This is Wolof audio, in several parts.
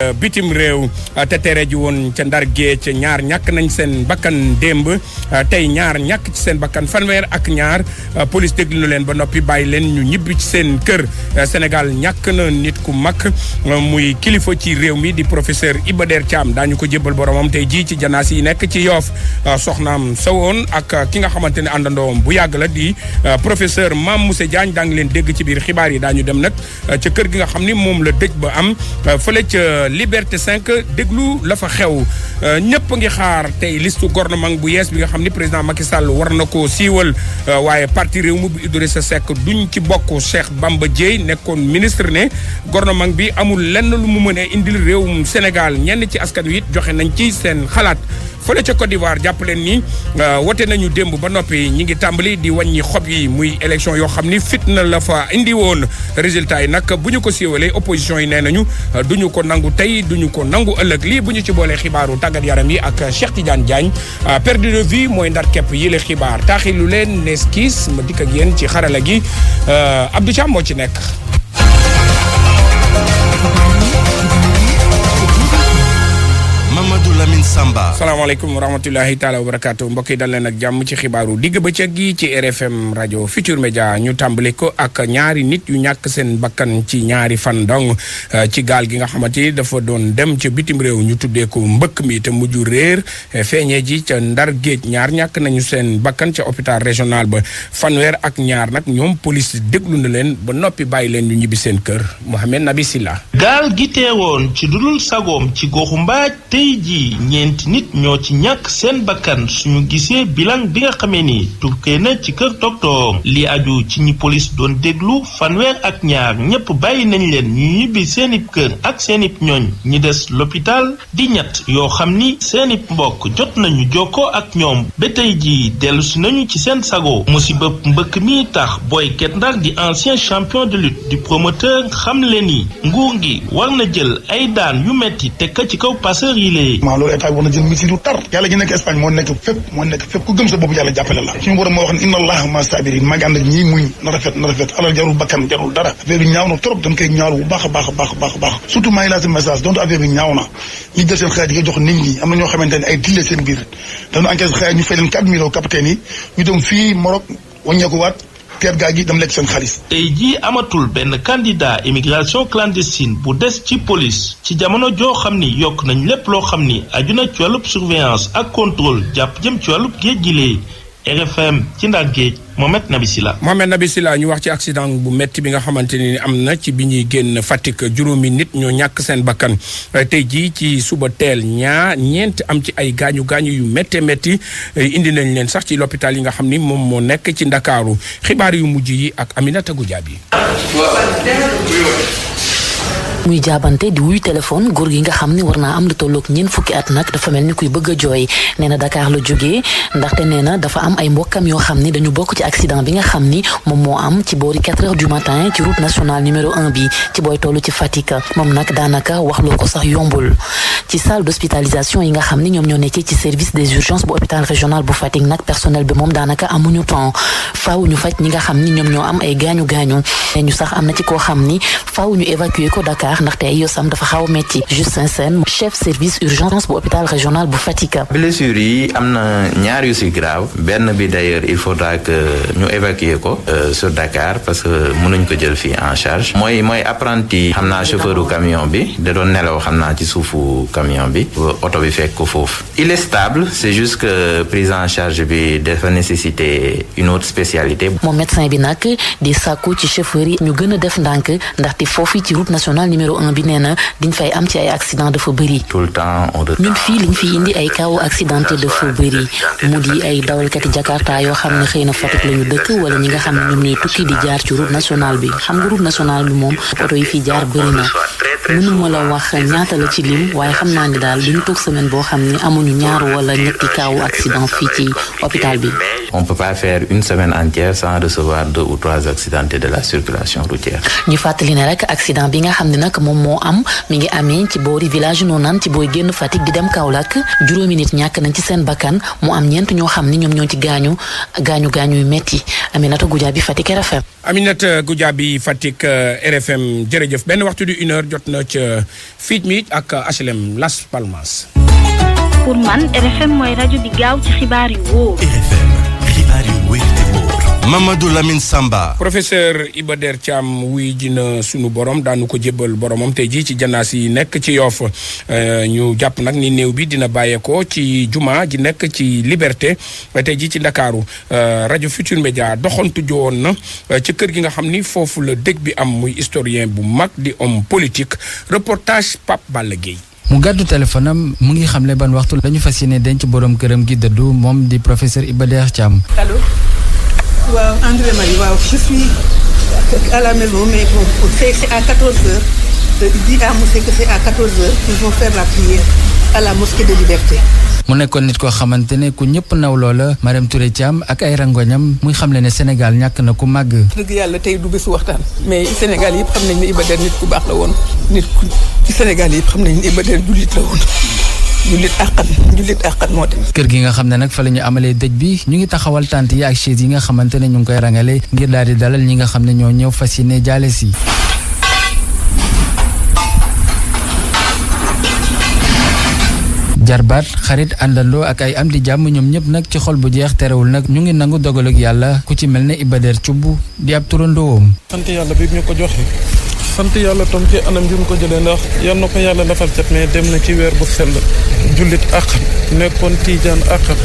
ca bitim réew te tere ji woon ca Ndar Géej ñaar ñàkk nañ seen bakkan démb tey ñaar ñàkk ci seen bakkan fanweer ak ñaar police déglu na leen ba noppi bàyyi leen ñu ñibbi ci seen kër. Sénégal ñàkk na nit ku mag muy kilifa ci réew mi di professeur Iba Der Thiam daañu ko jébbal boromam tey jii ci janaas yi nekk ci Yoff soxnaam sawoon ak ki nga xamante ne àndandoom bu yàgg la di professeur Mame Moussé Diagne daa ngi leen dégg ci biir xibaar yi daañu dem nag ca kër gi nga xam ni moom la dëj ba am fële ca Liberté 5 déglu la fa xew ñëpp ngi xaar tey listu gouvernement bu yees bi nga xam ni président Macky Sall war na ko siiwal waaye parti réew mi bu Idrissa Seck duñ ci bokk Cheikh Bamba Dièye nekkoon ministre ne gouvernement bi amul lenn lu mu mën a indil réewum Sénégal ñenn ci askan wi it joxe nañ ci seen xalaat fële ca Côte d'Ivoire jàpp leen ni wote nañu démb ba noppi ñi ngi tàmbali di wàññi xob yi muy élection yoo xam ni fitna la fa indi woon résultat yi nag bu ñu ko siiwalee opposition yi nee nañu duñu ko nangu tey duñu ko nangu ëllëg lii bu ñu ci boolee xibaaru tàggat yaram yi ak Cheikh Tidiane Diagne perdu de vue mooy ndar képp yile xibaar taaxilu leen nees kiis ma dikk ak yéen ci xarala gi Abdou Thiam moo ci nekk. Mamadou Lamine Samba. salaamaaleykum wa rahmatulahi taala wa barakaatu mbokk yi dal leen ak jàmm ci xibaaru digg bëccëg gi ci RFM rajo Futur Media ñu tàmbali ko ak ñaari nit yu ñàkk seen bakkan ci ñaari fan dong ci gaal gi nga xamante ni dafa doon dem ca bitim réew ñu tuddee ko mbëkk mi te mujj réer feeñee ji ca Ndar Géej ñaar ñàkk nañu seen bakkan ca hôpital régional ba fanweer ak ñaar nag ñoom police déglu na leen ba noppi bàyyi leen ñu ñibbi seen kër Mohamed Nabi Silla. gaal gi teewoon ci dudul sagoom ci goxu mbaaj tey ji ñeenti nit ñoo ci ñàkk seen bakkan suñu gisee bilan bi nga xamee ni tukkee na ci kër docteur li aju ci ñi police doon déglu fanweer ak ñaar ñépp bàyyi nañ leen ñu ñibbi seeni kër ak seeni ñooñ ñi des l'hôpital di ñett yoo xam ni seeni mbokk jot nañu jokkoo ak ñoom ba tey ji dellusi nañu ci seen sago musiba mbëkk mi tax Boy Ket Ndar di ancien champion de lutte du promoteur xam leen ni nguur gi war na jël ay daan yu metti tekka ci kaw passeur yi lee loolu état bi war na jël mesure yu tar yàlla ji nekk Espagne moo nekk fépp ku gëm sa bopp yàlla jàppale la suñu borom moo wax ne inna allaha ma sabirin maa ngi ànd ak ñii muñ na rafet alal jarul bakkan jarul dara affaire bi ñaaw na trop dañ koy ñaawlu bu baax a baax surtout maa ngi lancé message donc affaire bi ñaaw na ñi jël seen xarit yi nga jox nit ñi am na ñoo xamante ne ay dille seen biir dañu enquête xarit ñu fay leen 4 millions capitaine yi ñu dem fii Maroc wàññeeku waat teer gaa gi dem lekk seen xaalis. tey jii amatul benn candidat immigration clandestine bu des ci police ci jamono joo xam ni yokk nañ lépp loo xam ni aju na ci wàllub surveillance ak contrôle jàpp jëm ci wàllub géej gi lee RFM ci Ndar Géej Mohamed Nabi Silla ñu wax ci accident bu metti bi nga xamante ni am na ci bi ñuy génn Fatick juróomi nit ñoo ñàkk seen bakkan tey jii ci suba teel ñeent am ci ay gaañu yu métte métti indi nañ leen sax ci l'hôpital yi nga xam ni moom moo nekk ci Ndakaaru xibaar yu mujj yi ak Aminata Goudiaby. muy jaabante di wuyu téléphone góor gi nga xam ni war naa am lu tolloog ñeent fukki at nag dafa mel ni kuy bëgg a jooy nee na Dakar la jógee ndaxte nee na dafa am ay mbokkam yoo xam ni dañu bokk ci accident bi nga xam ni moom moo am ci boori 4 heures du matin ci route nationale numéro 1 bi ci booy tollu ci Fatick moom nag daanaka waxloo ko sax yombul ci salle d'hospitalisation yi nga xam ni ñoom ñoo nekkee ci service des urgences bu hôpital régional bu Fatick nag personnel bi moom daanaka amuñu temps faaw ñu faj ñi nga xam ni ñoom ñoo am ay gaañu ñu sax am na ci koo xam ni faaw ñu évacuer ko Dakar ndaxte ay yosam dafa xaw a métti Justin Sène chef service urgence bu hôpital régional bu Fatick. blessures yi am na ñaar yu si grave benn bi d'ailleurs il faudra que ñu évacuer ko sur Dakar parce que mënuñ ko jël fii en charge mooy apprenti xam naa chauffeuru camion bi da doon nelaw xam naa ci suufu camion bi oto bi fekk ko foofu il est stable c'est juste que prise en charge bi dafa nécessiter une autre spécialité. moom médecin bi nag di sàkku ci chauffeur yi ñu gën a def ndànk ndaxte foofu ci route nationale numéro 1 bi nee na diñ fay am ci ay accident dafa bëri. tout le temps ñun fii liñ fi indi ay kaw accidenté dafa bëri mu di ay dawalkati Jakarta yoo xam ne xëy na Fatick la ñu dëkk wala ñi nga xam ne ñoom ñooy tukki di jaar ci route nationale bi xam nga route nationale bi moom oto yi fi jaar bëri na mënuma la wax ñaata la ci lim waaye xam naa ni daal duñu toog semaine boo xam ne amuñu ñaar wala ñetti kaw accident fii ci hôpital bi. on peut pas faire une semaine entière sans recevoir 2 ou 3 accidentés de la circulation routière. ñu fàttali ne rek accident bi nga xam ne nag moom moo am mi ngi amee ci boori village Nonane ci booy génn Fatick di dem Kaolack juróomi nit ñàkk nañ ci seen bakkan mu am ñeent ñoo xam ni ñoom ñoo ci gaañu yu metti Aminata Goudiaby Fatick RFM. Aminata Goudiaby Fatick RFM jërëjëf benn waxtu du 1 heure jot jot na ca Fij mi ak HLM Las Palmas. pour man RFM mooy rajo bi gaaw ci xibaar yu wóor. RFM xibaar yu wóor te wóor. Mamadou Lamine Samba. professeur Iba Der Thiam wuy ji na sunu borom daanu ko jébbal boromam tey jii ci janaas yi nekk ci Yoff ñu jàpp nag ni néew bi dina bàyyeekoo ci juma ji nekk ci Liberté tey jii ci Ndakaaru rajo Futur Média doxantu jowoon na ci kër gi nga xam ni foofu la dëj bi am muy historien bu mag di homme politique reportage Pape Balla Gueye. mu gàddu téléphone am mu ngi xamle ban waxtu lañu fas yéene denc borom këram gi dëddu moom di professeur Iba Der Thiam. Allô. waaw André Marie waaw je suis à la maison mais bon c'est à 14h dis à Moussé que c'est à 14h ils vont faire la prière à la mosquée de Liberté. mu nekkoon nit koo xamante ne ku ñëpp naw loola Marème Touré Thiam ak ay rangoñam muy xamle ne Sénégal ñàkk na ku màgg. dëgg yàlla tey du bésu waxtaan mais Sénégal yëpp xam nañ ne Iba Der nit ku baax la woon nit ku ci Sénégal yëpp xam nañ ne Iba Der jullit la woon. jullit àqan moo dem. kër gi nga xam ne nag fa la ñu amalee dëj bi ñu ngi taxawal tànt yi ak chaise yi nga xamante ne ñu ngi koy rangale ngir daal di dalal ñi nga xam ne ñoo ñëw fas yéene jaale si. jarbaat xarit àndandoo ak ay am di jàmm ñoom ñëpp nag ci xol bu jeex terewul nag ñu ngi nangu dogal ak yàlla ku ci mel ne Iba Der Thioub di ab turandoom. sant yàlla bi ñu ko joxe. sant yàlla tam ci anam bi mu ko jëlee ndax yal na ko yàlla defal cet mais dem na ci weer bu sell jullit àqam nekkoon tiijaan àqam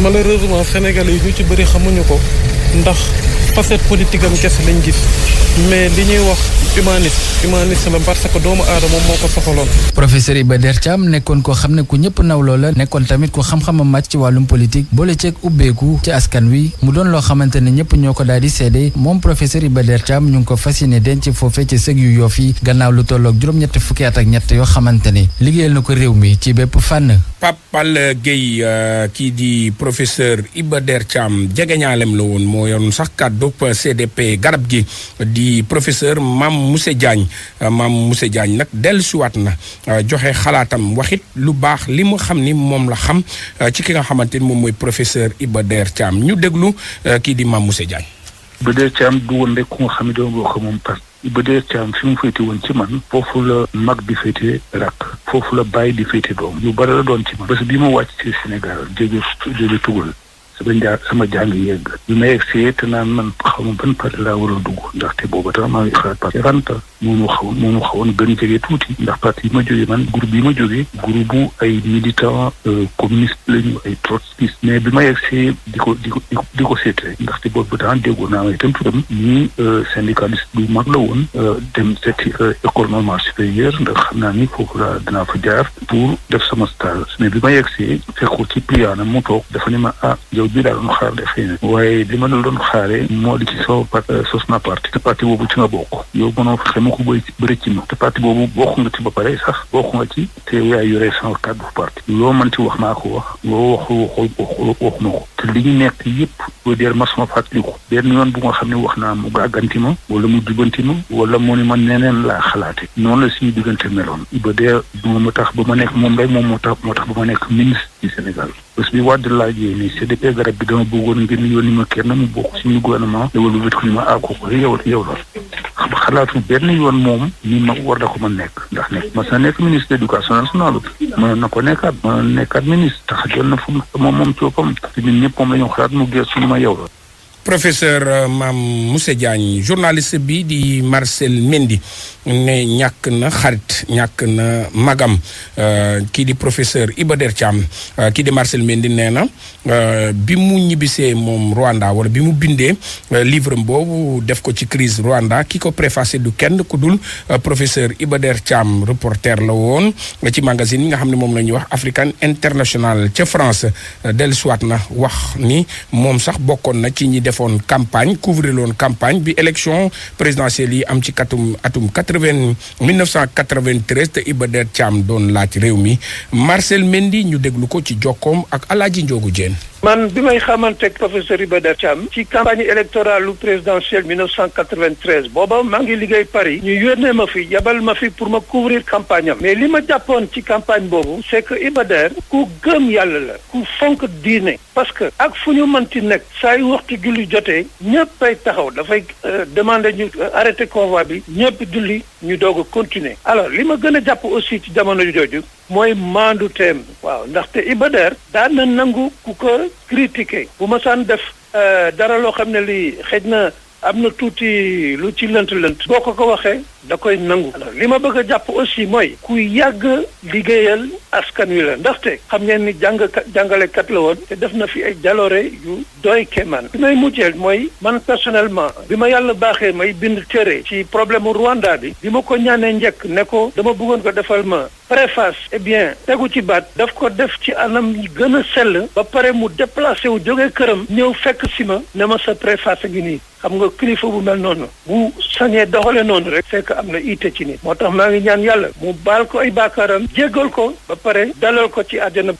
malheureusement sénégalais yi ñu ci bëri xamuñu ko ndax facette politique am kese lañ gis mais li ñuy wax humaniste la parce que doomu aadama moo ko soxaloon. professeur Iba Der Thiam nekkoon koo xam ne ku ñëpp nawloo la nekkoon tamit ku xam-xamam màcc ci wàllum politique boole ceeg ubbeeku ci askan wi mu doon loo xamante ne ñëpp ñoo ko daal di seede moom professeur Iba Der Thiam ñu ngi ko fas yéene denc foofee ci sëg yu Yoff yi gannaaw lu tolloog juróom-ñetti fukki at ak ñett yoo xamante ne liggéeyal na ko réew mi ci bépp fànn. Pape Balla Gueye kii di professeur Iba Der Thiam jegeñaalem la woon moo yoon sax kàddu CDP garab gi di professeur Mame Moussé Diagne nag dellusiwaat na joxe xalaatam waxit lu baax li mu xam ni moom la xam ci ki nga xamante ni moom mooy professeur Iba Der Thiam ñu déglu kii di Mame Moussé Diagne. Iba Der Thiam du woon rek ku nga xam ne dama bokk moom parce que Iba Der Thiam fi mu féete woon ci man foofu la mag di féete rakk foofu la bàyyi di féete doom yu bari la doon ci man bés bi ma wàcc ci Sénégal jóge Tugal sama jàng yegg bi ma yegg see te naan man xaw ma ban parti laa war a dugg ndaxte booba tam maa ngi xalaat parti Ranta moomu xawoon gën jege tuuti ndax parti yi ma jógee man groupe bi ma jógee groupe bu ay militant communiste lañu ay trotskiste mais bi ma yegg see di ko seetle ndaxte boobu temps déggoo naa itam turam nii syndicaliste bu mag la woon dem seeti école normale supérieure ndax xam naa ni foofu la dinaa fa jaar pour def sama stage mais bi ma yegg see fekku ci piyaana mu toog dafa ni ma bii daal doon xaar def xëy na waaye li ma la doon xaaree moo di ci sama sos na parti te parti boobu ci nga bokk yow mënoo fexe ma ko bëri ci ma te parti boobu bokk nga ci ba pare sax bokk nga ci te yaay yore sama kàddu parti loo mën ci wax naa ko wax loo waxuma ko te li ñu nekk yëpp boo dee ma sama fàttaliku benn yoon bu nga xam ne wax naa mu gàgganti ma wala mu jubanti ma wala mu ni ma neneen laa xalaate noonu la suñu diggante meloon Iba Der ma tax ba ma nekk moom rek moom moo tax ba ma nekk ministre du Sénégal bés bi Wade laajee ni CDP garab bi dama bëggoon ngeen yónni ma kenn mu bokk suñu gouvernement da wala wétu ni ma kooku yow la xalaatu benn yoon moom ni ma war na ko mën nekk ndax nekk ma sa nekk ministre d'éducation nationale mënoon na ko nekkaat ministre tax jël na fu moom coopam te ñun ñëpp moom la ñu xalaat mu gees suñu ma yow la professeur Mame Moussé Diagne journaliste bi di Marcel Mendy ne ñàkk na xarit ñàkk na magam kii di professeur Iba Der Thiam kii di Marcel Mendy nee na bi mu ñibbisee moom Rwanda wala bi mu bindee livre boobu def ko ci crise Rwanda ki ko préfacé du kenn ku dul professeur Iba Der Thiam reporter la woon ci magazine yi nga xam ne moom la ñuy wax African International ca France dellusiwaat na wax ni moom sax bokkoon na ci ñi defoon campagne couvrir loon campagne bi élection présidentielle yi am ci atum 1993 te Iba Der Thiam doon laaj réew mi Marcel Mendy ñu déglu ko ci jokkoom ak Alaaji Njoogu Jéen man bi may xamanteeg professeur Iba Der Thiam ci campagne électorale lu présidentielle 1993 booba maa ngi liggéey Paris ñu yónnee ma fi yabal ma fi pour ma couvrir campagne am mais li ma jàppoon ci campagne boobu c'est que Iba Der ku gëm yàlla la ku fonk diine parce que ak fu ñu mënti nekk saa yu waxtu julli jotee ñëpp ay taxaw dafay demander ñu arrêter convoi bi ñëpp julli ñu doog a continuer. alors li ma gën a jàpp aussi ci jamono jooju mooy maandu teem waaw ndaxte Iba Der daan na nangu ku ko critiquer bu ma saan def dara loo xam ne lii xëj na am na tuuti lu ci lënt boo ko waxee da koy nangu. alors li ma bëgg a jàpp aussi mooy ku yàgg liggéeyal askan wi la ndaxte xam ngeen ni jàngalekat la woon te def na fi ay jaloore yu doy kéemaan. li may mujjeel mooy man personnellement bi ma yàlla baaxee may bind téere ci problème mu Rwanda bi ma ko ñaanee njëkk ne ko dama bëggoon ko defal ma préface eh bien tegu ci baat daf ko def ci anam yi gën a sell ba pare mu déplacé wu jógee këram ñëw fekk si ma ne ma sa préface gi nii xam nga kilifa bu mel noonu bu sañee doxale noonu rek fekk am na ité ci nit moo tax maa ngi ñaan yàlla mu baal ko ay baakaaram jéggal ko ba pare dalal ko ci àjjana.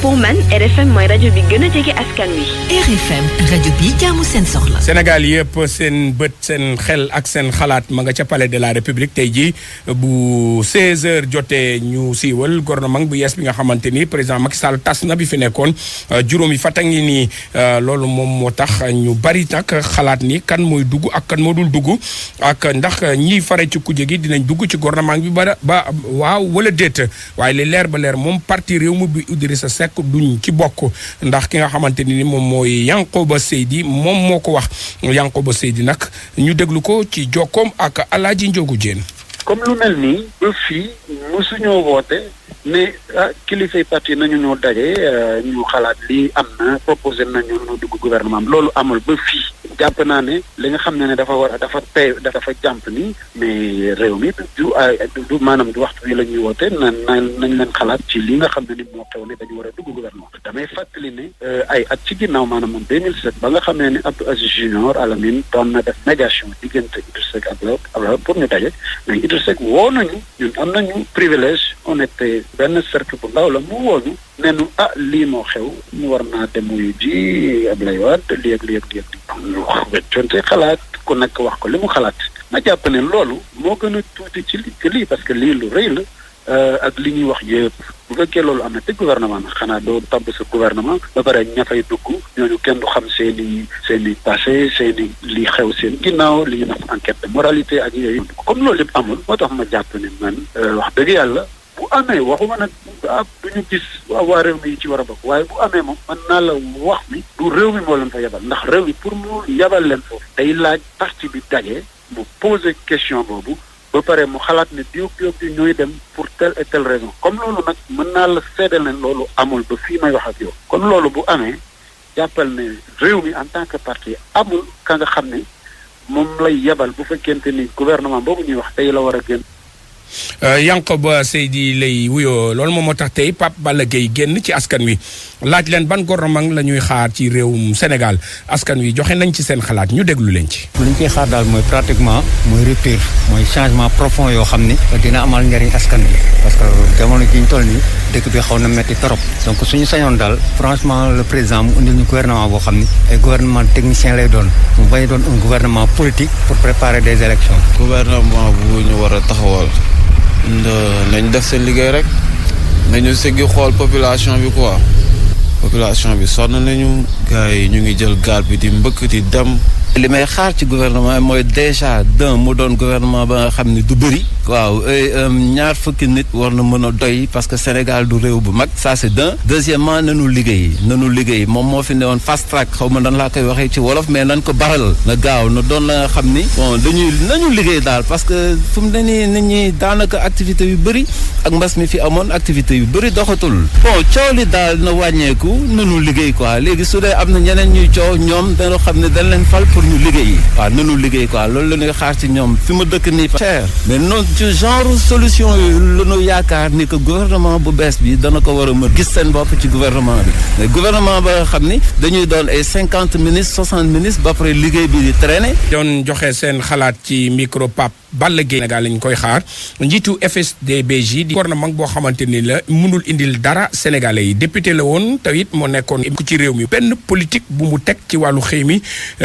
pour man RFM mooy rajo bi gën a jege askan wi. RFM rajo bi jaamu seen soxla. Sénégal yëpp seen bët seen xel ak seen xalaat ma nga ca palais de la République tey jii bu 16h jotee ñu siiwal gouvernement bu yees bi nga xamante ni président Macky Sall tas na bi fi nekkoon juróomi fan ngi nii loolu moom moo tax ñu bari nag xalaat ni kan mooy dugg ak kan moo dul dugg ak ndax ñiy fare ci kuje gi dinañ dugg ci gouvernement bi ba waaw wala déet waaye li leer ba leer moom parti réew mi bi Idrissa Seck duñ ci bokk ndax ki nga xamante ni moom mooy Yankoba Seydi moom moo ko wax Yankoba Seydi nag ñu déglu ko ci jokkoom ak Alaaji Njogu Jéen. comme lu mel nii ba fii mosuñoo woote ne kilifay parti nañu ñoo daje ñu xalaat lii am na proposé nañu ñu dugg gouvernement loolu amul ba fii jàpp naa ne li nga xam ne dafa war a dafa jàmp ni mais réew mi du maanaam du waxtu wi la ñuy woote nañ leen xalaat ci li nga xam ne ni moo xew ne dañu war a dugg gouvernement damay fàttali ne ay at ci ginnaaw maanaam moom 2007 ba nga xam ne ni Abdou Aziz Junior Alamine doon na def médiation diggante Idrissa Seck ak Abdoulaye pour ñu daje mais Idrissa Seck woo nañu ñun am nañu privilège on était benn cercle bu ndaw la mu wooñu ne nu lii moo xew ñu war naa dem wuyu ji Abdoulaye Wade lii ak ñu wax weccoonte xalaat ku nekk wax ko li mu xalaat ma jàpp ne loolu moo gën a tuuti ci lii parce que lii lu rëy la ak li ñuy wax yëpp bu fekkee loolu am na te gouvernement na xanaa doo tabb sa gouvernement ba pare ña fay dugg ñooñu kenn du xam seen i passé seen i li xew seen ginnaaw li ñu def enquête de moralité ak yooyu comme loolu yëpp amul moo tax ma jàpp ne man wax dëgg yàlla bu amee waxuma nag du ñu gis waa réew mi yi ci war a bokk waaye bu amee moom mën naa la wax ni du réew mi moo leen fa yabal ndax réew mi pour mu yabal leen foofu day laaj parti bi daje mu poser question boobu ba pare mu xalaat ne diw ñooy dem pour telle et telle raison comme loolu nag mën naa la seedal ne loolu amul ba fii may wax ak yow kon loolu bu amee jàppal ne réew mi en tant que parti amul ka nga xam ne moom lay yabal bu fekkente ni gouvernement boobu ñuy wax tey la war a génn. Yankoba Seydi lay wuyoo loolu moom moo tax tey Pape Balla Gueye génn ci askan wi laaj leen ban gouvernement la ñuy xaar ci réewum Sénégal askan wi joxe nañ ci seen xalaat ñu déglu leen ci. li ñu koy xaar daal mooy pratiquement mooy rupture mooy changement profond yoo xam ni dina amal njëriñ askan wi parce que jamono ji ñu toll nii dëkk bi xaw na metti trop donc suñu sañoon daal franchement le président mu indil ñu gouvernement boo xam ni ay gouvernement technicien lay doon mu bañ doon un gouvernement politique pour préparer des élections. gouvernement bu ñu war a taxawal. nañ def seen liggéey rek nañu seggi xool population bi quoi population bi sonn nañu gars yi ñu ngi jël gaal bi di mbëkk di dem. li may xaar ci gouvernement mooy déjà mu doon gouvernement ba nga xam ne du bëri. waaw ñaar fukki nit war na mën a doy parce que Sénégal du réew bu mag ça c'est deuxièmement nanu liggéey moom moo fi ne woon fast track xaw ma nan laa koy waxee ci wolof mais nan ko baral na gaaw na doon la nga xam ni bon nañu liggéey daal parce que fu mu ne nii nit ñi daanaka activité yu bëri ak mbas mi fi amoon activité yu bëri doxatul bon coow li daal na wàññeeku nanu liggéey quoi léegi su dee am na ñeneen ñuy coow ñoom dañoo xam ne dañ leen fal pour ñu liggéey waaw nanu liggéey quoi loolu la ñuy xaar ci ñoom fi ma dëkk nii cher mais non ci genre solution yooyu la ñu yaakaar ni que gouvernement bu bees bi dana ko war a mën gis seen bopp ci gouvernement bi mais gouvernement ba nga xam ni dañuy doon ay 50 ministres 60 ministres ba pare liggéey bi di traîner. doon joxe seen xalaat ci micro Pape Balla Gaye Sénégal lañ koy xaar njiitu FSD/BJ di gouvernement boo xamante ni la mënul indil dara sénégalais yi député la woon te it moo nekkoon ku ci réew mi benn politique bu mu teg ci wàllu xëy mi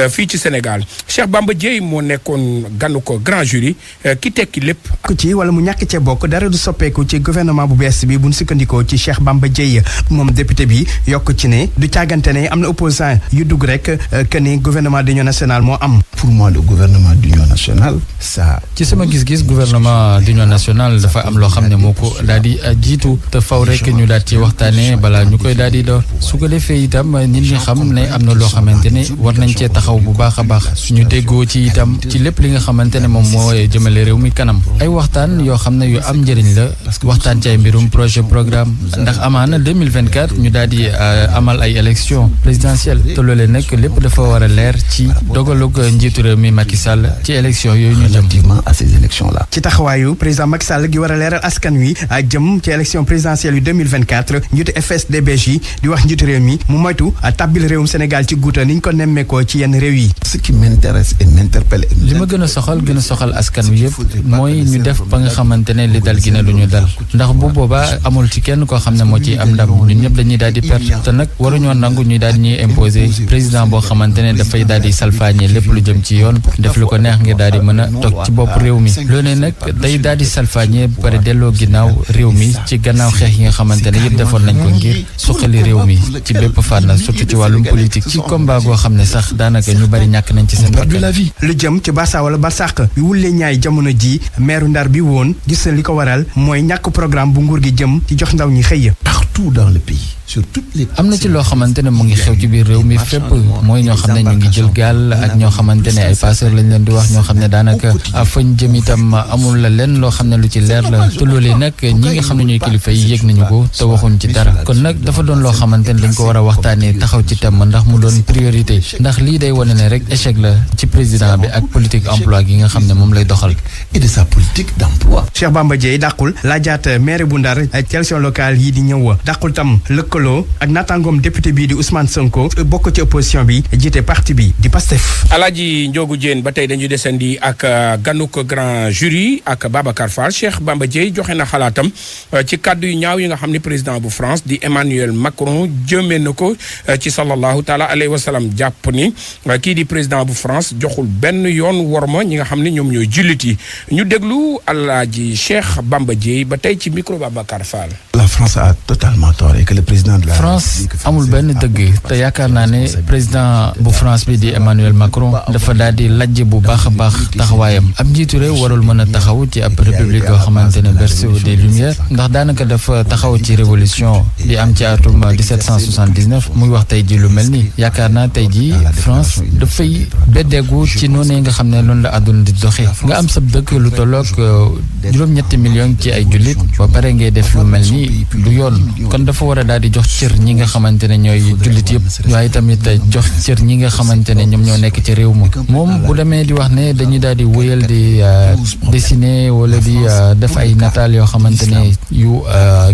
fii ci Sénégal Cheikh Bamba Dièye moo nekkoon ganu ko grand jury ki tekki lépp. ku ci wala mu ñàkk cee bokk dara du soppeeku ci gouvernement bu bees bi bu ñu sukkandikoo ci Cheikh Bamba Dièye moom député bi yokk ci ne du càggante ne am na opposant yu dugg rek que ni gouvernement d'union nationale moo am. Pour moi le gouvernement d'union nationale ça. ci sama gis-gis gouvernement d'union nationale dafa am loo xam ne moo ko daal di jiitu te faw rek ñu daal ci waxtaanee balaa ñu koy daal di door su ko defee itam nit ñi xam ne am na loo xamante ne war nañ cee taxaw bu baax a baax suñu déggoo ci itam ci lépp li nga xamante ne moom moo jëmale réew mi kanam ay waxtaan yoo xam ne yu am njëriñ la waxtaan ci ay mbirum projet programme ndax amaana 2024 ñu daal di amal ay élections présidentielles te loolee nag lépp dafa war a leer ci dogalug njiitu réew mi Macky Sall ci élections yooyu ñu jëm. à ces élections-là. ci taxawaayu président Macky Sall gi war a leeral askan wi jëm ci élection présidentielle yu 2024 njiitu FSD/BJ di wax njiitu réew mi mu moytu tàbbil réewum Sénégal ci guuta ni ñu ko nemmeekoo ci yenn réew yi. ce qui m'intéresse et m'interpelle. li ma gën a soxal askan wi yëpp mooy ñu def ba nga xamante ne li dal gi ne du ñu dal ndax bu boobaa amul ci kenn koo xam ne moo ciy am ndam ñun ñëpp dañuy daal di perte te nag waruñoo nangu ñuy daal di ñuy imposer président boo xamante ne dafay daal di salfaañe lépp lu jëm ci yoon def lu ko neex ngir daal di mën a toog ci bopp réew mi loolu nag day daal di salfaañe ba pare delloo ginnaaw réew mi ci gannaaw xeex yi nga xamante ne yëpp defoon nañ ko ngir suqali réew mi ci bépp fànn surtout ci wàllum politique ci combat goo xam ne sax daanaka ñu bari ñàkk nañ ci seen bakkan. lu jëm ci Barça wala Barsàq bi wulle ñaay jamono ji meeru Ndar bi woon gis na li ko waral mooy ñàkk programme bu nguur gi jëm ci jox ndaw ñi xëy. partout dans le pays. sur toutes les. am na ci loo xamante ne mu ngi xew ci biir réew mi fépp mooy ñoo xam ne ñu ngi jël gaal ak ñoo xamante ne ay passeurs lañ leen di wax ñoo xam ne daanaka fañ jëm itam amul la leen loo xam ne lu ci leer la te loolee nag ñi nga xam ne ñooy kilifa yi yëg nañu ko te waxuñ ci dara kon nag dafa doon loo xamante ne dañ ko war a waxtaanee taxaw ci thème ndax mu doon priorité ndax lii day wane ne rek échec la ci président bi ak politique emploi gi nga xam ne moom lay doxal. et de sa politique d'emploi. Cheikh Bamba Dièye dàqul laajaat maire bu Ndar ci élection locale yi di ñëw dàqul tam lëkkaloo ak naataangoom député bii di Ousmane Sonko bokk ci opposition bi jiite parti bi di Pastef. Alaaji Ndiogu Diène ba tey dañuy desandi ak ganuk grand jury ak Babacar Fall Cheikh Bamba Dièye joxe na xalaatam ci kàddu yu ñaaw yi nga xam ne président bu France di Emmanuel Macron jëmee na ko ci sallallahu taala alayhi wa sallam jàpp ni kii di président bu France joxul benn yoon worma ñi nga xam ne ñoom ñooy jullit yi ñu déglu Alaaji Cheikh Bamba Dièye ba tey ci micro Babacar Fall. La France a totalement tort et que le président de la France amul benn dëgg te yaakaar naa ne président bu France bi di Emmanuel Macron dafa daal di lajj bu baax a baax taxawaayam ab njiitu réew warul mën a taxaw ci ab république yoo xamante ne berceau des lumières ndax daanaka dafa taxaw ci révolution di am ci atum 1779 muy wax tey ji lu mel ni yaakaar naa tey ji France dafay beddeegu ci noonu nga xam ne loolu la àdduna di doxee nga am sab dëkk lu tolloog juróom-ñetti millions ci ay jullit ba pare ngay def lu mel ni du yoon kon dafa war a daal di jox cër ñi nga xamante ne ñooy jullit yëpp waaye tamit jox cër ñi nga xamante ne ñoom ñoo nekk ci réew ma moom bu demee di wax ne dañuy daal di wëyal di dessiner wala di def ay nataal yoo xamante ne yu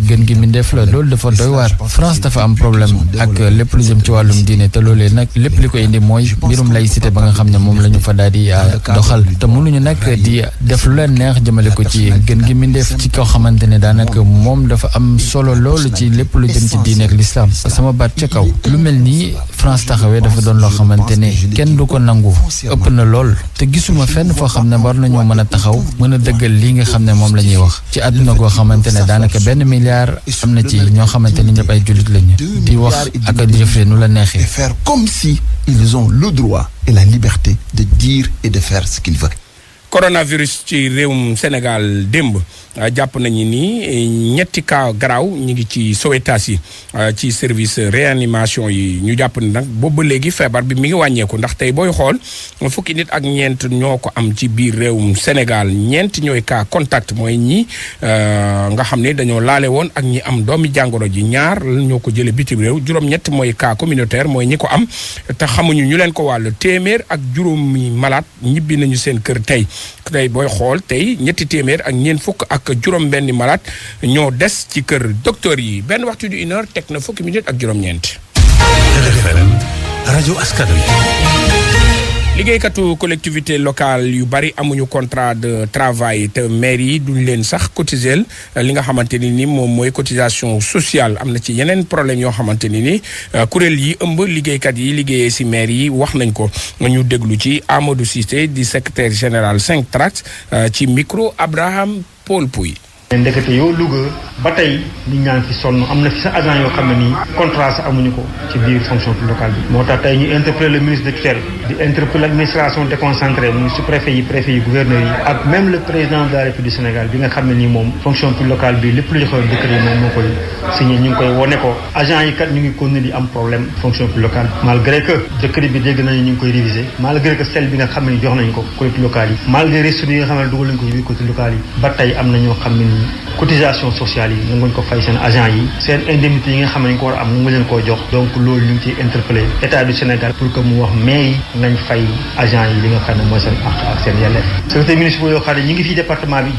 gën gi mindeef la loolu dafa doy waar France dafa am problème ak lépp lu jëm ci wàllum diine te loolee nag lépp li ko indi mooy mbirum laïcité ba nga xam ne moom la ñu fa daal di doxal te mënuñu nag di def lu leen neex jëmale ko ci gën gi mindeef ci koo xamante ne daanaka moom dafa am solo loolu ci lépp lu jëm ci diine ak l'islam sama baat ca kaw lu mel nii France taxawee dafa doon loo xamante ne kenn du ko nangu ëpp na lool te gisuma fenn foo xam ne war nañoo mën a taxaw mën a dëggal lii nga xam ne moom la ñuy wax ci àdduna goo xamante ne daanaka benn milliard am na ci ñoo xamante ni ñëpp ay jullit lañu di wax ak di jëfee nu la neexee. faire comme si ils ont le droit et la liberté de dire et de faire ce qu'ils veulent. coronavirus ci réewum Sénégal démb jàpp nañu ni ñetti cas garaaw ñu ngi ci Sowétas yi ci service réanimation yi ñu jàpp ni nag boobu ba léegi feebar bi mi ngi wàññeeku ndax tey booy xool fukki nit ak ñeent ñoo ko am ci biir réewum Sénégal ñeent ñooy cas contact mooy ñi nga xam ne dañoo laale woon ak ñi am doomi jàngoro ji ñaar ñoo ko jële bitim réew juróom-ñett mooy cas communautaire mooy ñi ko am te xamuñu ñu leen ko wàll téeméer ak juróomi malade ñibbi nañu seen kër tey booy xool tey ñetti téeméer ak ñeent fukk ak juróom benn malade ñoo des ci kër docteur yi benn waxtu du une heure teg na fukki minutes ak juróom-ñeent. RFM rajo askan wi. liggéeykatu collectivité locale yu bari amuñu contrat de travail te maire yi duñ leen sax cotiser li nga xamante ni moom mooy cotisation sociale am na ci yeneen problème yoo xamante ni kuréel yi ëmb liggéeykat yi liggéeyee ci maire yi wax nañ ko ñu déglu ci Amadou Cissé di secrétaire général 5 Tract ci micro Abraham Paul Pouy. ndekete yoo Louga ba tey nit ñaa ngi fi sonn am na fi sa agent yoo xam ne nii contrat sa amuñu ko ci biir fonction locale bi moo tax tey ñu interpellé le ministre de tutelle di interpellé l'administration déconcentrée muy sous-préfet yi préfet yi gouverneur yi ak même le président de la République du Sénégal bi nga xam ne nii moom fonction locale bi lépp lu joxe décret yi moom moo koy signé ñu ngi koy wone ko agent yi kat ñu ngi continuer di am problème fonction locale malgré que décret bi dégg nañu ñu ngi koy réviser malgré que celle bi nga xam ne jox nañ ko collectivités locales yi malgré risques yi nga xam ne dugal nañ ko ci biir collectivités locales yi ba tey am na ñoo xam ne cotisation sociale yi nanguñ ko fay seen agent yi seen indemnité yi nga xam ne ñu ko war a am nangu leen koo jox donc loolu ñu ngi ciy interpellé état du Sénégal pour que mu wax mais nañ fay agent yi li nga xam ne mooy seen àq ak seen yelleef secrétaire municipal yoo xam ne ñu ngi fii département bi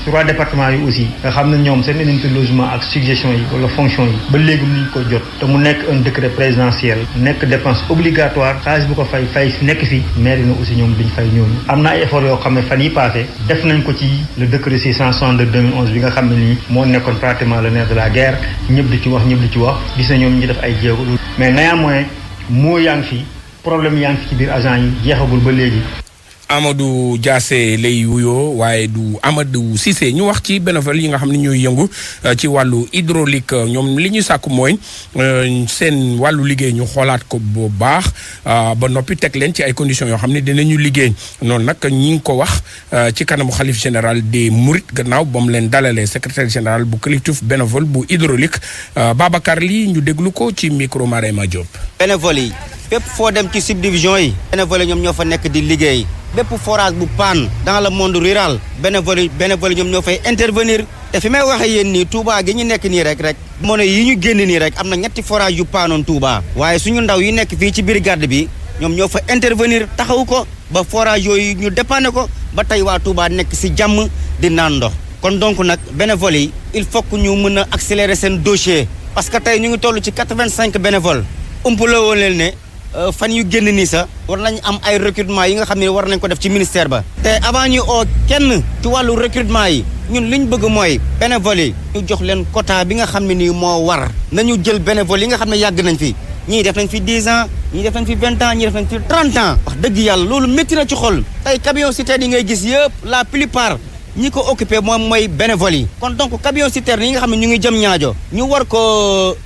trois département yi aussi nga xam ne ñoom seen indemnité logement ak suggestion yi wala fonction yi ba léegi mënuñ ko jot te mu nekk un décret présidentiel nekk dépense obligatoire xaalis bu ko fay nekk fi maire yi na aussi ñoom duñ fay ñooñu am na ay effort yoo xam ne fan yi passé def nañ ko ci le décret 662 2011 bi nga xam ne nii moo nekkoon pratiquement le nerf de la guerre ñëpp di ci wax gis na ñoom ñu def ay jéego mais néanmoins moo yaa ngi fi problème yaa ngi fi ci biir agent yi jeexagul ba léegi. Amadou Diassé lay wuyoo waaye du Amadou Cissé ñu wax ci bénévole yi nga xam ne ñooy yëngu ci wàllu hydraulique ñoom li ñu sàkku mooy seen wàllu liggéey ñu xoolaat ko bu baax ba noppi teg leen ci ay conditions yoo xam ne dinañu liggéey noonu nag ñi ngi ko wax ci kanamu xalif général des Mourides gannaaw ba mu leen dalalee secrétaire général bu collectif bénévole bu hydraulique Babacar Ly ñu déglu ko ci micro Marema Diop. bénévole yi bépp foo dem ci subdivision yi bénévole ñoom ñoo fa nekk di liggéey bépp forage bu panne dans le monde rural bénévole ñoom ñoo fay intervenir te fi may waxee yéen nii Touba gi ñu nekk nii rek mono yi ñu génn nii rek am na 3 forage yu paanoon Touba waaye suñu ndaw yi nekk fii ci brigade bi ñoom ñoo fa intervenir taxaw ko ba forage yooyu ñu dépanné ko ba tey waa Touba nekk si jàmm di naan ndox kon donc nag bénévole yi il faut que ñu mën a accélérer seen dossier parce que tey ñu ngi toll ci 85 bénévole umpale woon leen ne fan yu génn nii sax war nañ am ay recrutement yi nga xam ne war nañ ko def ci ministère ba te avant ñu oo kenn ci wàllu recrutement yi ñun liñ bëgg mooy bénévole yi ñu jox leen quota bi nga xam ne nii moo war nañu jël bénévole yi nga xam ne yàgg nañ fi ñii def nañ fi 10 ans ñii def nañ fi 20 ans ñii def nañ fi 30 ans wax dëgg yàlla loolu métti na ci xol tey camion citerne yi ngay gis yëpp la plupart ñi ko occupé moom mooy bénévole yi kon donc camion citerne yi nga xam ne ñu ngi jëm ñaajo ñu war ko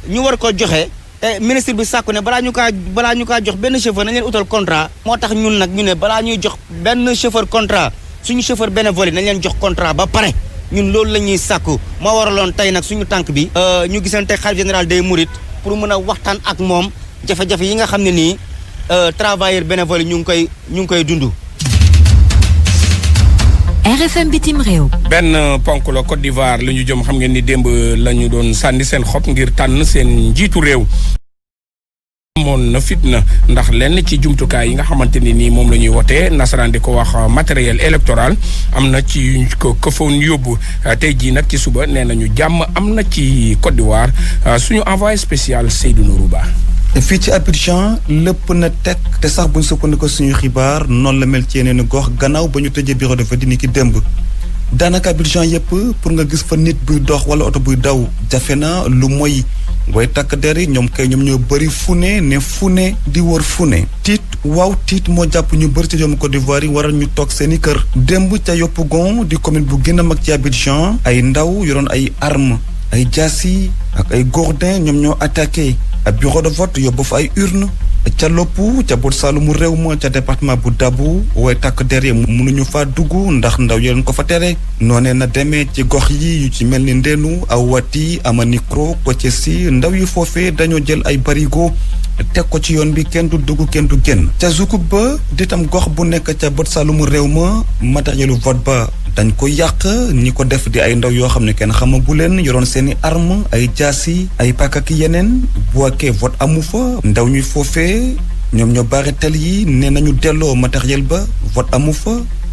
joxe te ministre bi sàkku ne balaa ñu kaa jox benn chauffeur nañ leen utal contrat moo tax ñun nag ñu ne balaa ñuy jox benn chauffeur contrat suñu chauffeur bénévole yi nañ leen jox contrat ba pare ñun loolu la ñuy sàkku moo waraloon tey nag suñu tànk bi ñu gisante xalifa général des Mourides pour mën a waxtaan ak moom jafe-jafe yi nga xam ne nii travailleur bénévole yi ñu ngi koy dund. RFM bitim réew. benn ponk la Côte d'Ivoire la ñu jëm xam ngeen ni démb la ñu doon sànni seen xob ngir tànn seen njiitu réew. amoon na fitna ndax lenn ci jumtukaay yi nga xamante ni nii moom la ñuy wotee nasaraan di ko wax matériel électoral am na ci yuñ ko këfoon yóbbu tey jii nag ci suba nee nañu jàmm am na ci Côte d'Ivoire suñu envoyé spécial Seydou Nourou Ba. fii ci Abidjan lépp na teg te sax buñ sukkandiku suñu xibaar noonu la mel ci yeneen gox gannaaw ba ñu tëjee bureau de vote ni ki démb daanaka Abidjan yëpp pour nga gis fa nit buy dox wala oto buy daw jafe na lu mooy way takk der yi ñoom ñoo bëri fu ne di wër fu ne tiit moo jàpp ñu bëri ci doomu Côte d'Ivoire yi waral ñu toog seen i kër démb ca Yopougon di commune bu gën a mag ci Abidjan ay ndaw yoroon ay arme ay jaasi ak ay gourdin ñoom ñoo attaqué ab bureau de vote yóbbu fa ay urne ca Lopou ca bot Saalumu réew ma ca département bu Dabou way takk der yi mënuñu faa dugg ndax ndaw yi leen ko fa tere noonee na demee ci gox yi yu ci mel ni Ndenu Awati Amanikro Kotiesi ndaw yi foofee dañoo jël ay barigo teg ko ci yoon bi kenn du dugg kenn du génn ca Zoukoub ba di tam gox bu nekk ca bot Saalumu réew ma matérielu vote ba dañ ko yàq ñi ko def di ay ndaw yoo xam ne kenn xamagu leen yoroon seeni arme ay jaasi ay paaka ki yeneen bookee vote amu fa ndaw ñuy foofee ñoom ñoo baare tel yi nee nañu delloo matériel ba vote amu fa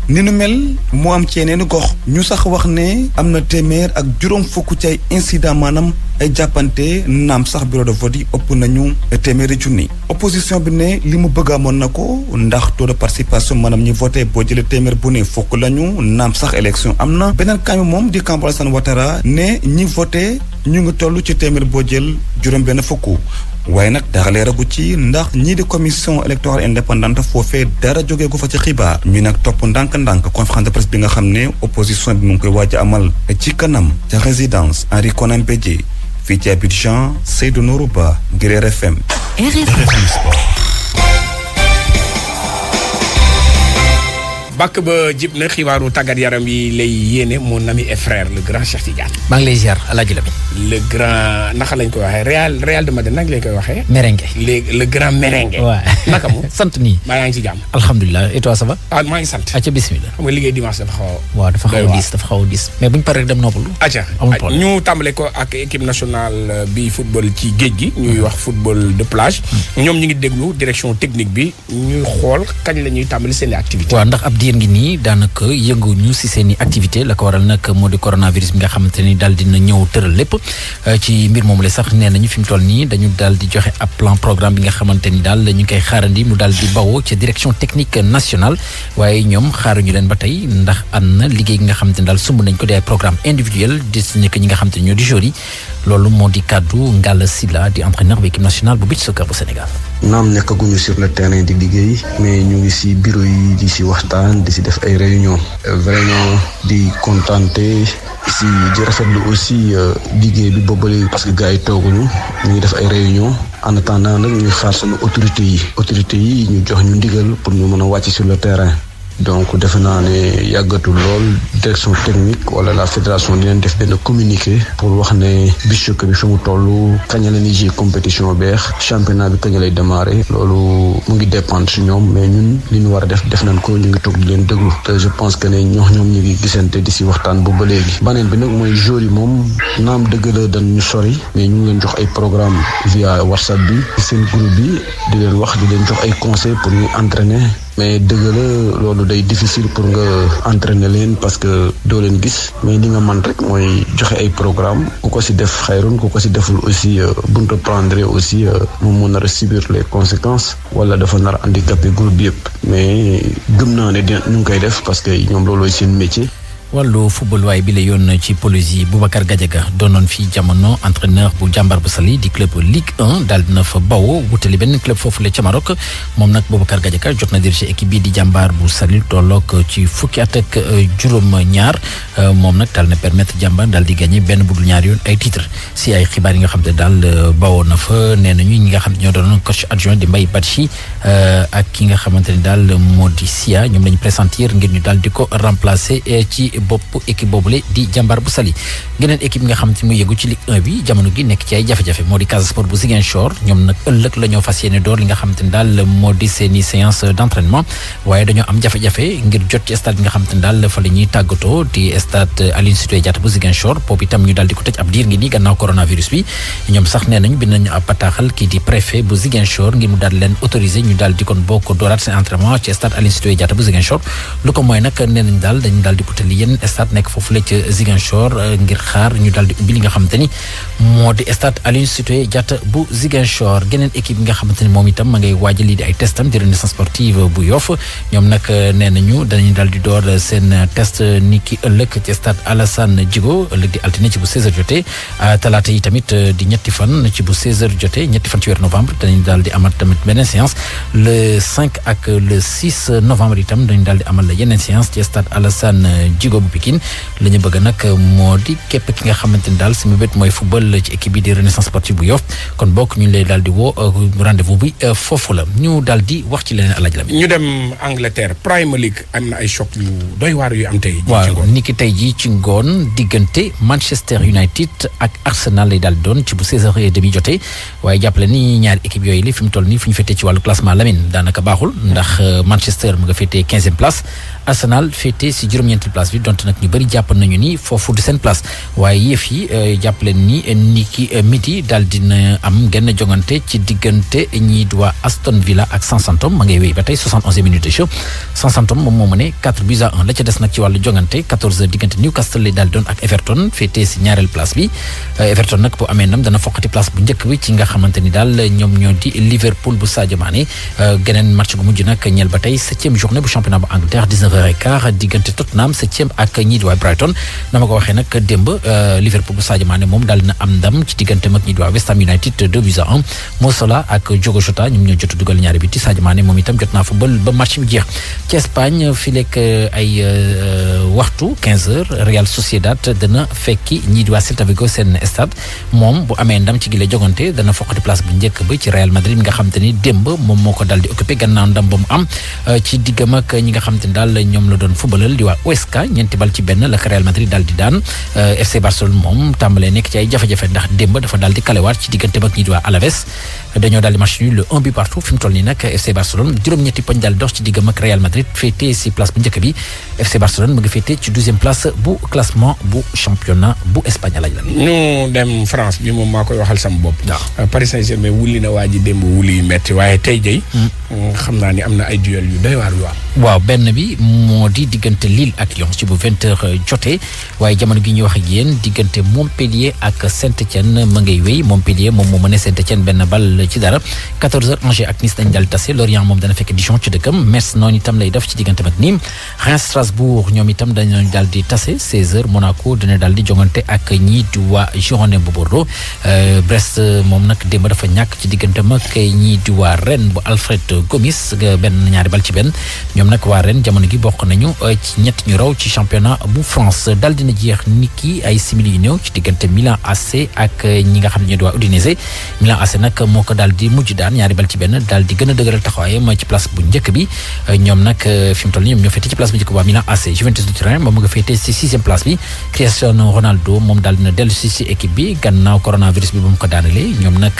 ni nu mel moo am ci yeneeni gox ñu sax wax ne am na téeméer ak juróom fukk ci ay incident maanaam ay jàppante naam sax bureau de vote yi ëpp nañu téeméeri junni opposition bi ne li mu bëgg amoon na ko ndax taux de participation maanaam ñi voté boo jëlee téeméer bu ne fukk lañu naam sax élection am na beneen camp bi moom di camp Alassane Ouattara ne ñi voté ñu ngi toll ci téeméer boo jël juróom benn fukk waaye nag dara leeragu ci ndax ñii di commission électorale indépendante foofee dara jógee gu fa ci xibaar ñu nag topp ndànk-ndànk conférence de presse bi nga xam ne opposition bi mu ngi koy waaj a amal ci kanam ca résidence Henri Konan Bédié fii ci Abidjan Seydou Nourou Ba ngir RFM. RFM Sport. bàkk ba jib na xibaaru tàggat yaram yi lay yéene mon ami et frère le grand Cheikh Tidiane. maa ngi lay ziar Alaaji Lamin. le grand naka lañ koy waxee Real de Madrid nag lañ koy waxee. merengue. le grand merengue. waaw naka mu sant nii. maa yaa ngi ci jàmm. alhamdulilah et toi ça va. maa ngi sant. acca bismillah. xam nga liggéey dimanche dafa xaw a. waaw dafa xaw a diis mais bu ñu paree rek dem noppalu. acca ñu tàmbale ko ak équipe nationale bi football ci géej gi. ñuy wax football de plage. ñoom ñu ngi déglu direction technique bi ñuy xool kañ la ñuy tàmbali seen i activité. waaw ndax ab diir ngi nii daanaka yëngu ñu si seen i activité la ko waral nag moo di coronavirus bi nga xamante ni daal dina ñëw tëral lépp ci mbir moom la sax nee nañu fi mu toll nii dañu daal di joxe ab plan programme bi nga xamante ni daal ñu ngi koy xaarandi mu daal di bawoo ca direction technique nationale waaye ñoom xaaruñu leen ba tey ndax am na liggéey gi nga xamante ni daal sumb nañ ko di ay programme individuel destiné que ñi nga xamante ni ñoo di joueurs yi loolu moo di kàddu Ngalla Sylla di entraîneur bu équipe nationale bu beach soccer bu Sénégal. naam nekkaguñu sur le terrain di liggéey mais ñu ngi ci bureau yi di ci waxtaan di ci def ay réunion vraiment di contenté ci di rafetlu aussi liggéey bi boobale parce que gars yi tooguñu ñu ngi def ay réunion en attendant nag ñuy xaar sunu autorités yi ñu jox ñu ndigal pour ñu mën a wàcc sur le terrain. donc defe naa ne yàggatul lool direction technique wala la fédération di leen def benn communiqué pour wax ne beach soccer bi fi mu toll kañ la ñuy jouer compétition beex championnat bi kañ lay démarrer loolu mu ngi dépendre ci ñoom mais ñun li ñu war a def nañ ko ñu ngi toog di leen déglu te je pense que ne ñoom ñu ngi gisante di ci waxtaan ba léegi. baneen bi nag mooy joueurs yi moom naam dëgg la dañ ñu sori mais ñu ngi leen jox ay programme via WhatsApp bi seen groupe bi di leen wax di leen jox ay conseils pour ñu entraîner. mais dëgg la loolu day difficile pour nga entraîner leen parce que doo leen gis mais li nga man rek mooy joxe ay programme ku ko ci def xayrun ku ko ci deful aussi buñ reprendre aussi moom moo nar a subir les conséquences wala dafa nar a handicapé groupe bi yëpp mais gëm naa ne ñu ngi koy def parce que ñoom loolooy seen métier. wàllu football waaye bi la yoon ci pelouse Boubacar Gadiaga doonoon fi jamono entraîneur bu Jàmbaar bu Saly di club Ligue 1 daal dina fa bawoo wutali benn club foofu la ca Maroc moom nag Boubacar Gadiaga jot na diriger équipe bi di Jàmbaar bu Saly tolloog ci fukki at ak juróom-ñaar moom nag daal na permettre Jàmbaar daal di gagné benn budul ñaar yoon ay titre si ay xibaar yi nga xam ne daal bawoo na fa nee nañu ñi nga xam ne ñoo doon coach adjoint di Mbaye Badji ak ki nga xamante ne daal moo di Sia ñoom lañu pressentir ngir ñu daal di ko remplacer ci bopp équipe boobule di Jàmbaar bu Saly geneen équipe nga xamante ni muy yëgu ci Ligue 1 bi jamono gi nekk ci ay jafe-jafe moo di Casa Sport bu Ziguinchor ñoom nag ëllëg la ñoo fas yéene door li nga xamante ni daal moo di seeni séance d'entraînement waaye dañoo am jafe-jafe ngir jot ci stade bi nga xamante ni daal fa la ñuy tàggatoo di stade Aline Sitoé Diatta bu Ziguinchor boobu itam ñu daal di ko tëj ab diir ngi nii gannaaw coronavirus bi ñoom sax nee nañu bind nañu ab bataaxal kii di préfet bu Ziguinchor ngir mu daal leen autorisé ñu daal di kon bokk dooraat seen entraînement ci stade Aline Sitoé Diatta bu Ziguinchor lu ko mooy nag nee nañ daal dañu daal di utali yenn stade nekk foofu la ca Ziguinchor ngir xaar ñu daal di ubbi li nga xamante ni moo di stade Aline Sitoé Diatta bu Ziguinchor geneen équipe bi nga xamante ni moom itam ma ngay waajal lii di ay testam di renaissance sportive bu Yoff ñoom nag nee nañu danañu daal di door seen test ni ki ëllëg ci stade Alassane Djigo ëllëg di altine ci bu 16h jotee talaata yi tamit di ñetti fan ci bu 16h jotee ñetti fan ci weeru novembre danañu daal di amal tamit beneen séance le 5 ak le 6 novembre itam dañu daal di amal yeneen séance ci stade Alassane Djigo bu Pikine la ñu bëgg nag moo di képp ki nga xamante ni daal sama bët mooy football ci équipe bi di renaissance sportive bu Yoff kon bokk ñu lay daal di woo rendez-vous bi foofu la ñu daal di wax ci leneen Alaaji Lamin ñu dem Angleterre Premier League am na ay choc yu doy waar yu am tey. waaw ni ki tey jii ci ngoon diggante Manchester United ak Arsenal lay daal di doon ci bu 16h30 jotee waaye jàppale ni ñaari équipe yooyu li fi mu toll nii fi ñu féetee ci wàllu classement Lamine daanaka baaxul ndax Manchester mu nga féetee 15e place Arsenal féetee si juróom-ñeenti place bi donte nag ñu bëri jàpp nañu ni foofu du seen place waaye yëf yi jàpp leen ni ki midi daal dina am genn jongante ci diggante ñii di waa Aston Villa ak Southampton ma ngay wéy ba tey 71 minutes de jeu Southampton moom moo mëne 4-1 la ca des nag ci wàllu jongante 14h diggante Newcastle lay daal doon ak Everton féetee si ñaareel place bi Everton nag bu amee ndam dana foqati place bu njëkk bi ci nga xamante ni daal ñoom ñoo di Liverpool bu Sadio Mané geneen match gu mujj nag ñeel ba tey 7e journée bu championnat bu Angleterre 19h15 diggante Tottenham 7e ak ñii di waa Brighton dama ko waxee nag démb Liverpool bu Sadio Mané moom daal na am ndam ci diggante mag ñii di waa West Ham United 2-1 Mo Salah ak Diogo Jota ñoom ñoo jot a dugal ñaari biti Sadio Mané moom itam jot naa football ba match bi jeex ci Espagne fii lekk ay waxtu 15h Real Sociedad dana fekki ñii di waa Celta Vigo seen stade moom bu amee ndam ci gile jogante dana foqati place bu njëkk ba ci Real Madrid mi nga xam te ni démb moom moo ko daal di occupé gannaaw ndam ba mu am ci diggam ak ñi nga xam te ni daal ñoom la doon footballal di waa Huesca 4-1 la ko Real Madrid daal di daan FC Barcelone moom tàmbalee nekk ci ay jafe-jafe ndax démb dafa daal di kalewaat ci diggante ak ñi di waa Alaves dañoo daal di match nul le 1 partout fi mu toll nii nag FC Barcelone juróom-ñetti poñ daal dox ci diggam ak Real Madrid féetee si place bu njëkk bi FC Barcelone mu ngi féetee ci 12e place bu classement bu championnat bu Espagne lañ la. ñu dem France bi moom maa koy waxal sama bopp. Paris Saint-Germain wulli na waa ji démb wulli yu metti waaye tey jii. xam naa ni am na ay duel yu doy waar yu am. waaw benn bi moo di diggante Lille ak Lyon ci bu 20h jotee waaye jamono gi ñuy wax ak yéen diggante Montpellier ak Saint-Étienne ma ngay wéy Montpellier moom moo mëne Saint-Étienne benn bal ci dara 14h Angers ak Nice dañ daal tase Lorient moom dana fekk Dijon ci dëkkam Metz noonu itam lay def ci diggante ak Nîmes Reims Strasbourg ñoom itam dañu daal di tase 16h Monaco dina daal di jongante ak ñii di waa Girondins bu Bordeaux Brest moom nag démb dafa ñàkk ci diggante ak ñii di waa Rennes bu Alfred Gomis benn ñaari bal ci benn ñoom nag waa Rennes jamono gi bokk nañu ci ñett ñu raw ci championnat bu France daal dina jeex niki ay simili yu néew ci diggante Milan AC ak ñi nga xam ne ñoo di waa Udinese Milan AC nag moo ko daal di mujj daan ñaari bal ci benn daal di gën a dëgëral taxawaayam ci place bu njëkk bi ñoom nag fi mu toll nii ñoom ñoo féete ci place bu njëkk bi waa Milan AC Juventus de Turin moom mu nga féete ci 6e place bi Cristiano Ronaldo moom daal dina dellu si équipe bi gannaaw coronavirus bi ba mu ko daanalee ñoom nag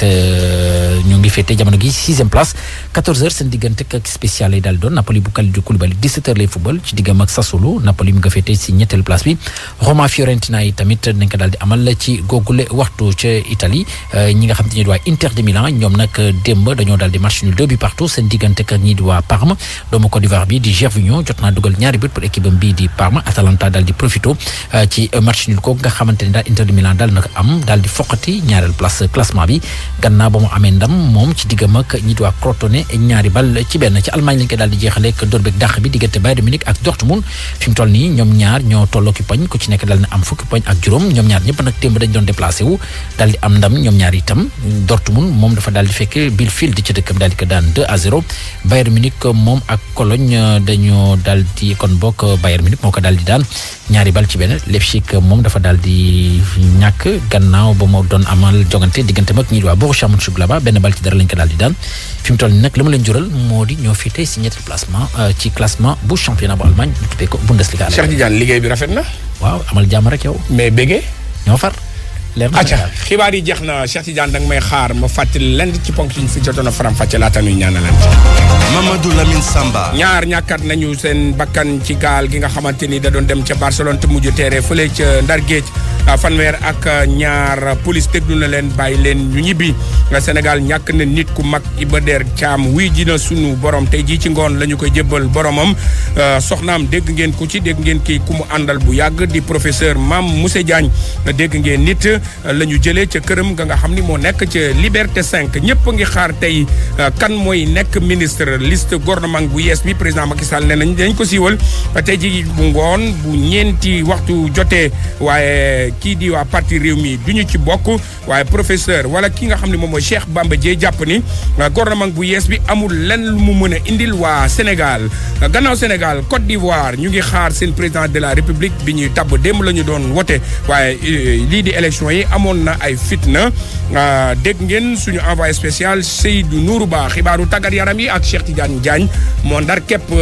ñu ngi féete jamono gi 6e place 14h seen diggante ak spécial lay daal doon Napoli bu Kalidou Koulibaly 17h lay football ci diggam ak Sassuolo Napoli mu nga féete ci ñetteelu place bi Roma Fiorentina yi tamit nañ ko daal di amal ci googule waxtu ca Italie ñi nga xam te ne waa Inter de Milan ñoom nag démb dañoo daal di match nul 2 partout seen diggante ak ñi di waa Parme doomu Côte d'Ivoire bi di Gervinho jot naa dugal ñaari but pour équipe am bii di Parme Atalanta daal di profito ci match nul kooku nga xamante ne daal Inter de Milan daal na ko am daal di foqati ñaareel place classement bi gannaaw ba mu amee ndam moom ci diggam ak ñi di waa Crotone ñaari bal ci benn ci Allemagne lañ koy daal di jeexale ak dóor beeg dàq bi diggante Bayern Munich ak Dortmund fi mu toll nii ñoom ñaar ñoo tolloo ki poñ ku ci nekk daal na am fukki poñ ak juróom ñoom ñaar ñëpp nag témb dañ doon déplacé wu daal di am ndam ñoom ñaar itam Dortmund moom dafa daal di fekk Bielefeld ci dëkkam daal di ko daan 2-0 Bayern Munich moom ak Cologne dañoo daal di kon bokk Bayern Munich moo ko daal di daan ñaari bal ci benn Leipzig moom dafa daal di ñàkk gannaaw ba moo doon amal jogante diggante mag ñi di waa Borussia Mönchengladbach benn bal ci dara lañ ko daal di daan fi mu toll nii nag li ma leen jural moo di ñoo fi tey si ñetti placement ci classement bu championnat bu Allemagne ñu tuddee ko Bundesliga. Cheikh Tidiane liggéey bi rafet na. waaw amal jàmm rek yow. mais béggee ñoo far. leer na acca xibaar yi jeex na Cheikh Tidiane danga may xaar ma fàttali lenn ci ponk yi ñu fi jotoon a faram fàcce laata ñuy ñaanalante. Mamadou Lamine Samba. ñaar ñàkkat nañu seen bakkan ci gaal gi nga xamante ni da doon dem ca Barcelone te mujj teere fële ca Ndar Géej fanweer ak ñaar police déglu na leen bàyyi leen ñu ñibbi Sénégal ñàkk na nit ku mag Iba Der Thiam wuy ji na sunu borom tey jii ci ngoon la ñu koy jébbal boromam soxnaam dégg ngeen ko ci dégg ngeen kii ku mu àndal bu yàgg di professeur Mame Moussé Diagne dégg ngeen nit la ñu jëlee ca këram nga xam ni moo nekk ca Liberté 5 ñëpp ngi xaar tey kan mooy nekk ministre liste gouvernement bu yees bi président Macky Sall nee nañ dañ ko siiwal tey ji bu ngoon bu ñeenti waxtu jotee waaye kii di waa parti réew mi du ñu ci bokk waaye professeur wala ki nga xam ne moom mooy Cheikh Bamba Dièye jàpp ni gouvernement bu yees bi amul lenn lu mu mën a indil waa Sénégal gannaaw Sénégal Côte d'Ivoire ñu ngi xaar seen président de la République bi ñuy tabb démb la ñu doon wote waaye lii di élection yi amoon na ay fitna dégg ngeen suñu envoyé spécial Seydou Nourou Ba xibaaru tàggat yaram yi ak Cheikh Tidiane Diagne moo ndar képp